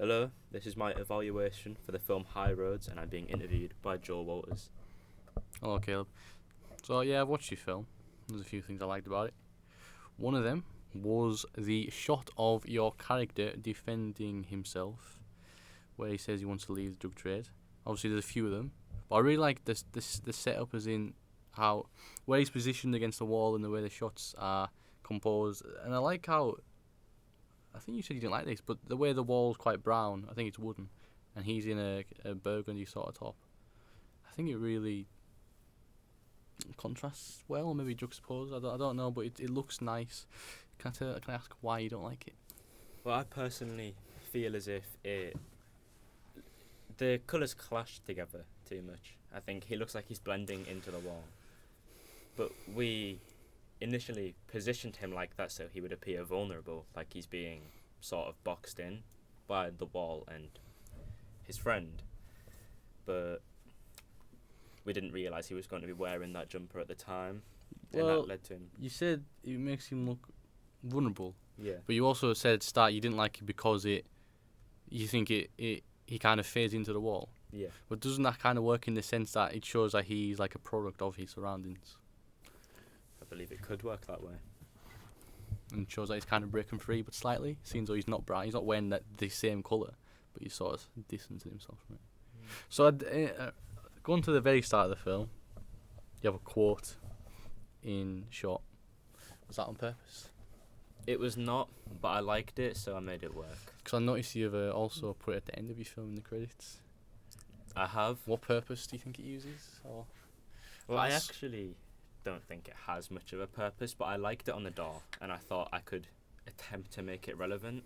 Hello, this is my evaluation for the film High Roads, and I'm being interviewed by Joel Walters. Hello, Caleb. So yeah, I've watched your film. There's a few things I liked about it. One of them was the shot of your character defending himself, where he says he wants to leave the drug trade. Obviously, there's a few of them, but I really like this the setup, as in how where he's positioned against the wall and the way the shots are composed. And I like how, I think you said you didn't like this, but the way the wall's quite brown. I think it's wooden, and he's in a burgundy sort of top. I think it really contrasts well, maybe juxtapose. I don't know, but it looks nice. Can I ask why you don't like it? Well, I personally feel as if the colours clash together too much. I think he looks like he's blending into the wall. But we initially positioned him like that so he would appear vulnerable, like he's being sort of boxed in by the wall and his friend. But we didn't realise he was going to be wearing that jumper at the time, and Well, that led to him. You said it makes him look vulnerable, Yeah. but you also said at the start you didn't like it because you think he kind of fades into the wall. Yeah. But doesn't that kind of work in the sense that it shows that he's like a product of his surroundings, I believe it could work that way. and shows that he's kind of breaking free, but slightly, seems though he's not bright, he's not wearing the same colour, but he's sort of distancing himself from it. So going to the very start of the film, you have a quote in shot. Was that on purpose? It was not, but I liked it, so I made it work. Because I noticed you've also put it at the end of your film in the credits. I have. What purpose do you think it uses? Or Well, I actually don't think it has much of a purpose, but I liked it on the door, and I thought I could attempt to make it relevant.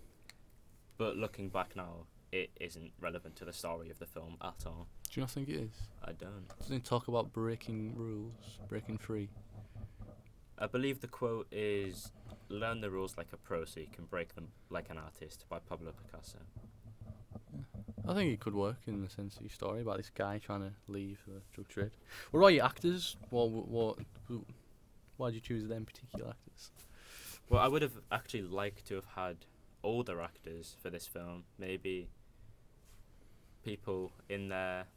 But looking back now, it isn't relevant to the story of the film at all. do you not think it is? I don't. Doesn't it talk about breaking rules, breaking free? I believe the quote is, "Learn the rules like a pro so you can break them like an artist," by Pablo Picasso. I think it could work in the sense of your story about this guy trying to leave the drug trade. What about your actors? Why did you choose them particular actors? Well, I would have actually liked to have had older actors for this film. Maybe people in their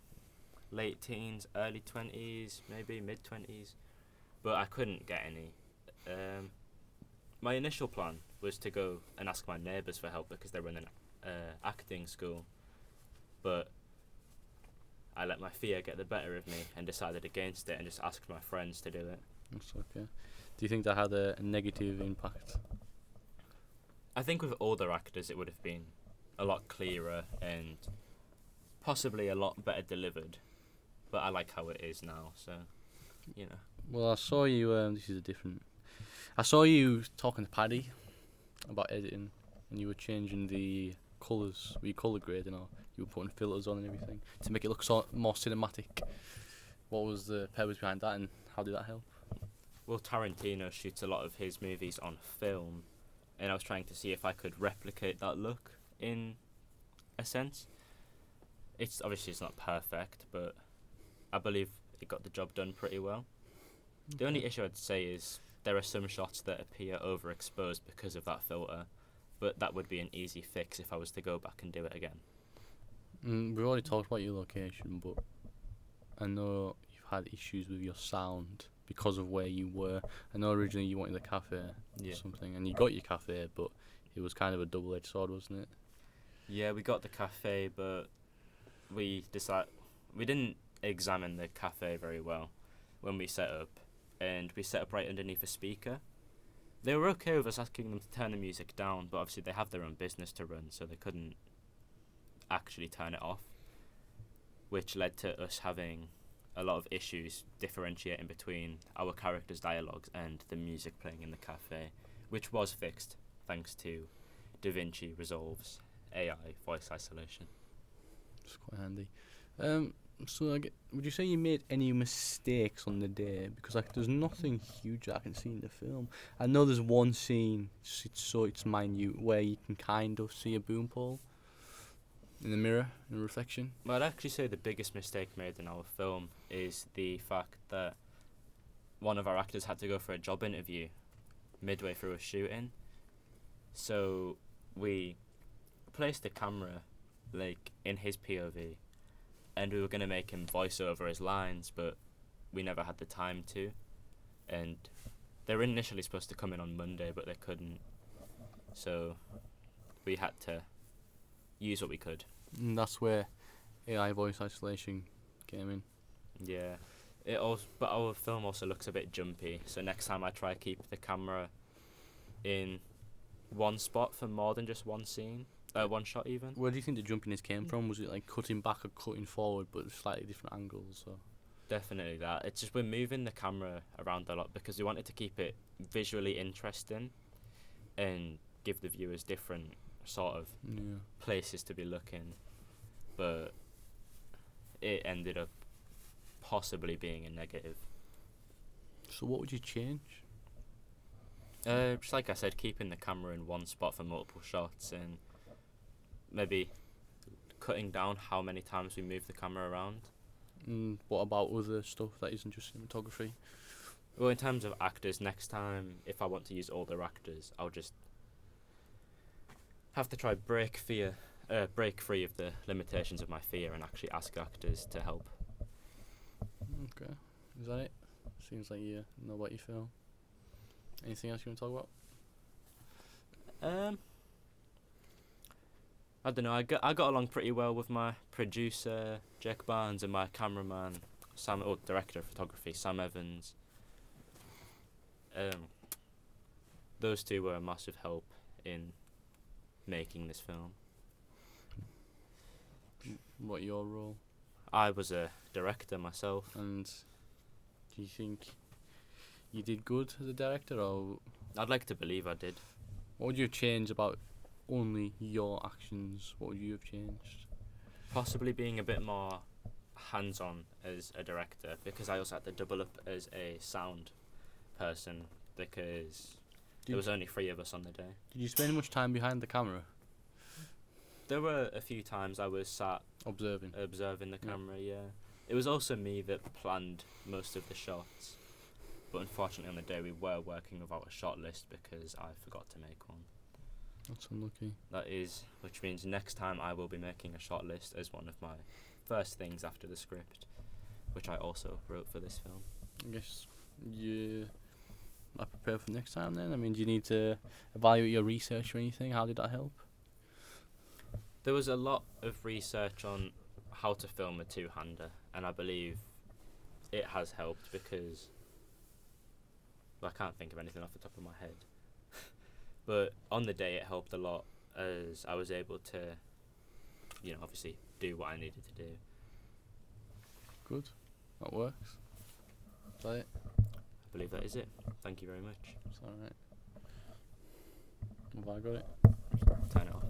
late teens, early 20s, maybe mid-20s. But I couldn't get any. My initial plan was to go and ask my neighbours for help because they were in an acting school. But I let my fear get the better of me and decided against it and just asked my friends to do it. That's okay. Do you think that had a negative impact? I think with older actors it would have been a lot clearer and possibly a lot better delivered. But I like how it is now, so, you know. Well, I saw you. I saw you talking to Paddy about editing, and you were changing the colours. Were you colour grading, or you were putting filters on and everything to make it look more cinematic? What was the purpose behind that, and how did that help? Well, Tarantino shoots a lot of his movies on film, and I was trying to see if I could replicate that look in a sense. It's not perfect, but I believe it got the job done pretty well. The only issue I'd say is there are some shots that appear overexposed because of that filter, but that would be an easy fix if I was to go back and do it again. We've already talked about your location, but I know you've had issues with your sound because of where you were. I know originally you wanted a cafe or something, and you got your cafe, but it was kind of a double-edged sword, wasn't it? Yeah, we got the cafe, but we didn't examine the cafe very well when we set up, and we set up right underneath a speaker. They were okay with us asking them to turn the music down, but obviously they have their own business to run, so they couldn't actually turn it off, which led to us having a lot of issues differentiating between our characters' dialogues and the music playing in the cafe, which was fixed thanks to DaVinci Resolve's AI voice isolation. It's quite handy. Would you say you made any mistakes on the day? Because there's nothing huge I can see in the film. I know there's one scene, it's minute, where you can kind of see a boom pole in the mirror, in reflection. Well, I'd actually say the biggest mistake made in our film is the fact that one of our actors had to go for a job interview midway through a shooting. So we placed the camera like in his POV, and we were gonna make him voice over his lines, but we never had the time to. And they were initially supposed to come in on Monday, but they couldn't. So we had to use what we could. And that's where AI voice isolation came in. Yeah. It also, but our film also looks a bit jumpy. So next time I try keep the camera in one spot for more than just one scene, one shot even. Where do you think the jumpiness came from? Was it like cutting back or cutting forward, but slightly different angles? Or? Definitely that. It's just we're moving the camera around a lot because we wanted to keep it visually interesting and give the viewers different sort of places to be looking. But it ended up possibly being a negative. So what would you change? Just like I said, keeping the camera in one spot for multiple shots and maybe cutting down how many times we move the camera around. What about other stuff that isn't just cinematography? Well, in terms of actors, next time, if I want to use older actors, I'll just have to try break free of the limitations of my fear and actually ask actors to help. Okay. Is that it? Seems like you know what you feel. Anything else you want to talk about? I don't know. I got along pretty well with my producer Jake Barnes and my cameraman director of photography Sam Evans. Those two were a massive help in making this film. What your role? I was a director myself. And do you think you did good as a director, or I'd like to believe I did. what would you change about only your actions? What would you have changed? Possibly being a bit more hands-on as a director, because I also had to double up as a sound person because there was only 3 of us on the day. Did you spend much time behind the camera? There were a few times I was sat Observing the camera, yeah. It was also me that planned most of the shots, but unfortunately on the day we were working without a shot list because I forgot to make one. That's unlucky. Which means next time I will be making a shot list as one of my first things after the script, which I also wrote for this film. I guess you are prepared for next time then? I mean, do you need to evaluate your research or anything? How did that help? There was a lot of research on how to film a two-hander, and I believe it has helped because I can't think of anything off the top of my head. But on the day it helped a lot as I was able to, obviously do what I needed to do. Good. That works. Is that it? I believe that is it. Thank you very much. It's alright. Have I got it? Turn it off.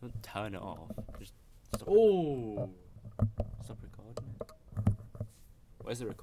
Don't turn it off. Just stop. Oh! Stop recording it. Where's the record?